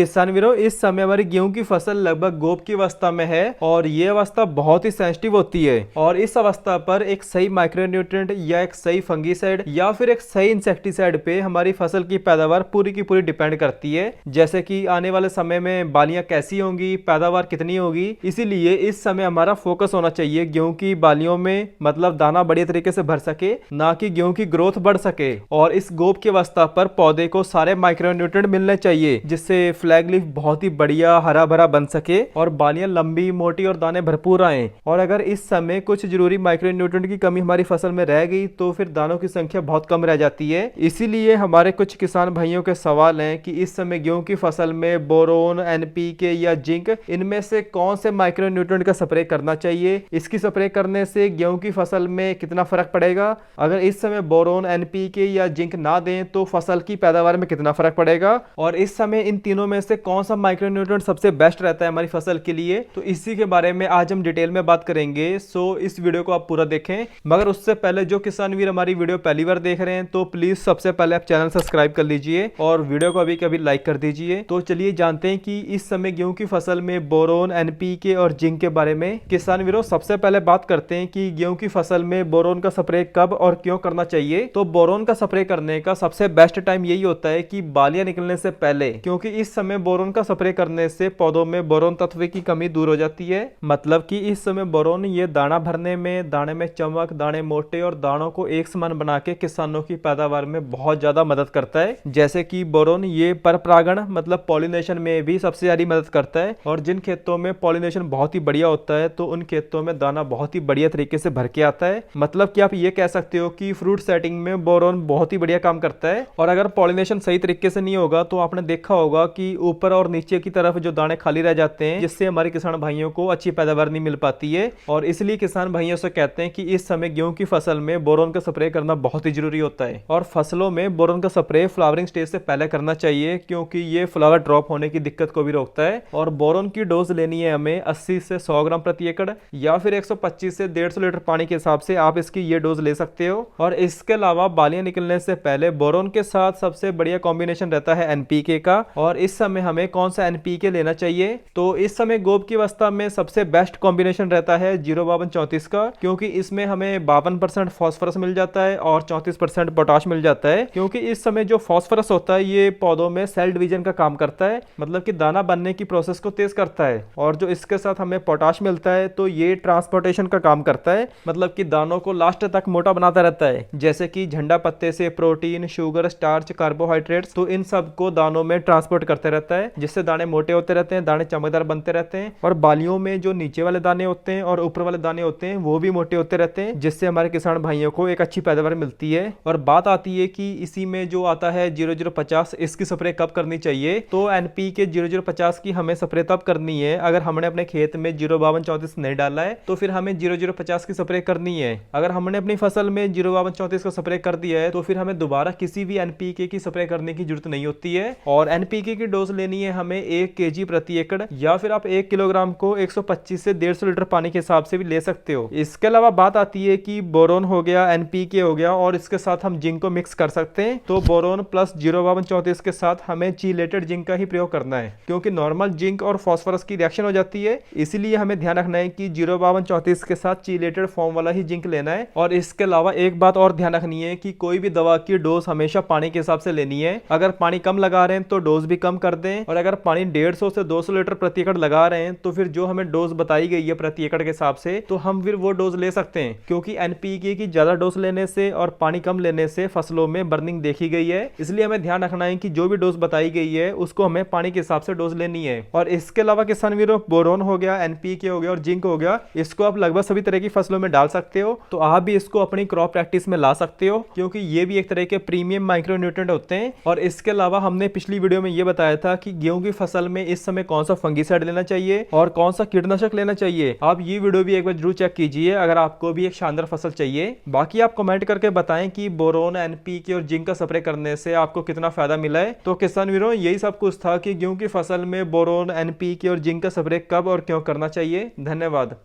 किसान वीरों, इस समय हमारी गेहूं की फसल लगभग गोप की अवस्था में है और ये अवस्था बहुत ही सेंसिटिव होती है और इस अवस्था पर एक सही माइक्रोन्यूट्रिएंट या एक सही फंगीसाइड या फिर एक सही इंसेक्टिसाइड पे हमारी फसल की पैदावार पूरी की पूरी डिपेंड करती है। जैसे कि आने वाले समय में बालियां कैसी होंगी, पैदावार कितनी होगी, इसीलिए इस समय हमारा फोकस होना चाहिए गेहूं की बालियों में, मतलब दाना बढ़िया तरीके से भर सके, ना कि गेहूं की ग्रोथ बढ़ सके। और इस गोप की अवस्था पर पौधे को सारे माइक्रोन्यूट्रिएंट मिलने चाहिए जिससे फ्लैग लीफ बहुत ही बढ़िया हरा भरा बन सके और बालियां लंबी मोटी और दाने भरपूर आए। और अगर इस समय कुछ जरूरी माइक्रोन्यूट्रिएंट की कमी हमारी फसल में रह गई तो फिर दानों की संख्या बहुत कम रह जाती है। इसीलिए हमारे कुछ किसान भाइयों के सवाल हैं कि इस समय गेहूं की फसल में बोरोन, एनपीके या जिंक, इनमें से कौन से माइक्रोन्यूट्रिएंट का स्प्रे करना चाहिए, इसकी स्प्रे करने से गेहूं की फसल में कितना फर्क पड़ेगा, अगर इस समय बोरोन, एनपीके या जिंक ना दें तो फसल की पैदावार में कितना फर्क पड़ेगा, और इस समय इन तीनों में से कौन सा माइक्रोन्यूट्रिएंट सबसे बेस्ट रहता है हमारी फसल के लिए, तो इसी के बारे में आज हम डिटेल में बात करेंगे। सो इस वीडियो को आप पूरा देखें। मगर उससे पहले जो किसान वीर हमारी वीडियो पहली बार देख रहे हैं तो प्लीज सबसे पहले आप चैनल सब्सक्राइब कर लीजिए और वीडियो को अभी कभी लाइक कर दीजिए। तो चलिए जानते हैं कि इस समय गेहूं की फसल में बोरोन, एनपीके और जिंक के बारे में। किसान वीरों, सबसे पहले बात करते हैं कि गेहूं की फसल में बोरोन का स्प्रे कब और क्यों करना चाहिए। तो बोरोन का स्प्रे करने का सबसे बेस्ट टाइम यही होता है कि बालियां निकलने से पहले, क्योंकि इस समय बोरोन का स्प्रे करने से पौधों में बोरोन तत्व की कमी दूर हो जाती है। मतलब कि इस समय बोरोन ये दाना भरने में, दाने में चमक, दाने मोटे और दानों को एक समान बना के किसानों की पैदावार में बहुत ज्यादा मदद करता है। जैसे कि बोरोन ये परपरागण मतलब पॉलिनेशन में भी सबसे ज्यादा मदद करता है और जिन खेतों में पॉलिनेशन बहुत ही बढ़िया होता है तो उन खेतों में दाना बहुत ही बढ़िया तरीके से भर के आता है। मतलब कि आप ये कह सकते हो कि फ्रूट सेटिंग में बोरोन बहुत ही बढ़िया काम करता है। और अगर पॉलिनेशन सही तरीके से नहीं होगा तो आपने देखा होगा कि ऊपर और नीचे की तरफ जो दाने खाली रह जाते हैं, जिससे हमारे किसान भाइयों को अच्छी पैदावार नहीं मिल पाती है। और इसलिए किसान भाइयों से कहते हैं कि इस समय गेहूं की फसल में बोरोन का स्प्रे करना बहुत ही जरूरी होता है। और फसलों में बोरोन का स्प्रे फ्लावरिंग स्टेज से पहले करना चाहिए क्योंकि ये फ्लावर ड्रॉप होने की दिक्कत को भी रोकता है। और बोरोन की डोज लेनी है हमें 80 से 100 ग्राम प्रति एकड़ या फिर 125 से 150 लीटर पानी के हिसाब से आप इसकी ये डोज ले सकते हो। और इसके अलावा बालियां निकलने से पहले बोरोन के साथ सबसे बढ़िया कॉम्बिनेशन रहता है एनपीके का। और इस समय हमें कौन सा एनपीके लेना चाहिए, तो इस समय गोब की अवस्था में सबसे बेस्ट कॉम्बिनेशन रहता है 05234 का, क्योंकि इसमें हमें 52% फास्फोरस मिल जाता है और 34% पोटाश मिल जाता है। क्योंकि इस समय जो फास्फोरस होता है ये पौधों में सेल डिवीजन का काम करता है, मतलब कि दाना बनने की प्रोसेस को तेज करता है। और जो इसके साथ हमें पोटाश मिलता है तो ये ट्रांसपोर्टेशन का काम करता है, मतलब कि दानों को लास्ट तक मोटा बनाता रहता है। जैसे कि झंडा पत्ते से प्रोटीन, शुगर, स्टार्च, कार्बोहाइड्रेट्स, तो इन सब को दानों में ट्रांसपोर्ट करते रहता है, जिससे दाने मोटे होते रहते हैं, दाने चमकदार बनते रहते हैं। और बालियों में जो नीचे वाले दाने होते हैं और ऊपर वाले दाने होते हैं वो भी मोटे होते रहते हैं, जिससे हमारे किसान भाइयों को एक अच्छी पैदावार मिलती है। और बात आती है कि इसी में जो आता है 0050, इसकी स्प्रे कब करनी चाहिए। तो एनपीके 0050 की हमें स्प्रे तब करनी है अगर हमने अपने खेत में 05234 नहीं डाला है तो फिर हमें 0050 की स्प्रे करनी है। अगर हमने अपनी फसल में 05234 का स्प्रे कर दिया है तो फिर हमें दोबारा किसी भी एनपीके की स्प्रे करने की जरूरत नहीं होती है। और एनपीके की डोज लेनी है हमें 1 kg प्रति एकड़ या फिर आप 1 किलोग्राम को 125 से 150 लीटर पानी के हिसाब से भी ले सकते हो। इसके अलावा बात आती है कि बोरोन हो गया, एनपीके हो गया और इसके साथ हम जिंक को मिक्स कर सकते हैं। तो बोरोन प्लस 05234 के साथ हमें चीलेटेड जिंक का ही प्रयोग करना है, क्योंकि नॉर्मल जिंक और फास्फोरस की रिएक्शन हो जाती है। इसीलिए हमें ध्यान रखना है कि 05234 के साथ चीलेटेड फॉर्म वाला ही जिंक लेना है। और इसके अलावा एक बात और ध्यान रखनी है कि कोई भी दवा की डोज हमेशा पानी के हिसाब से लेनी है। अगर पानी कम लगा रहे हैं तो डोज भी कम कर दें, और अगर पानी 150 से 200 लीटर प्रति एकड़ लगा रहे हैं तो फिर जो हमें डोज बताई गई है प्रति एकड़ के हिसाब से तो हम फिर वो डोज ले सकते हैं। क्योंकि एनपीके की ज्यादा डोज लेने से और पानी कम लेने से फसलों में बर्निंग देखी गई है। इसलिए हमें ध्यान रखना है कि जो भी डोज बताई गई है उसको हमें पानी के हिसाब से डोज लेनी है। और इसके अलावा किसान वीरों, बोरोन हो गया, एनपीके हो गया और जिंक हो गया, इसको आप लगभग सभी तरह की फसलों में डाल सकते हो। तो आप भी इसको अपनी क्रॉप प्रैक्टिस में ला सकते हो, क्योंकि ये भी एक तरह के प्रीमियम माइक्रोन्यूट्रिएंट होते हैं। और इसके अलावा हमने पिछली वीडियो में ये बताया था कि गेहूं की फसल में इस समय कौन सा फंगीसाइड लेना चाहिए और कौन सा कीटनाशक लेना चाहिए। आप ये वीडियो भी एक बार जरूर चेक कीजिए अगर आपको भी एक शानदार फसल चाहिए। बाकी आप कमेंट करके बताएं कि बोरोन, एनपीके और जिंक का स्प्रे करने से आपको कितना फायदा मिला है। तो किसान वीरों, यही सब कुछ था कि गेहूं की फसल में बोरोन, एनपीके और जिंक का स्प्रे कब और क्यों करना चाहिए। धन्यवाद।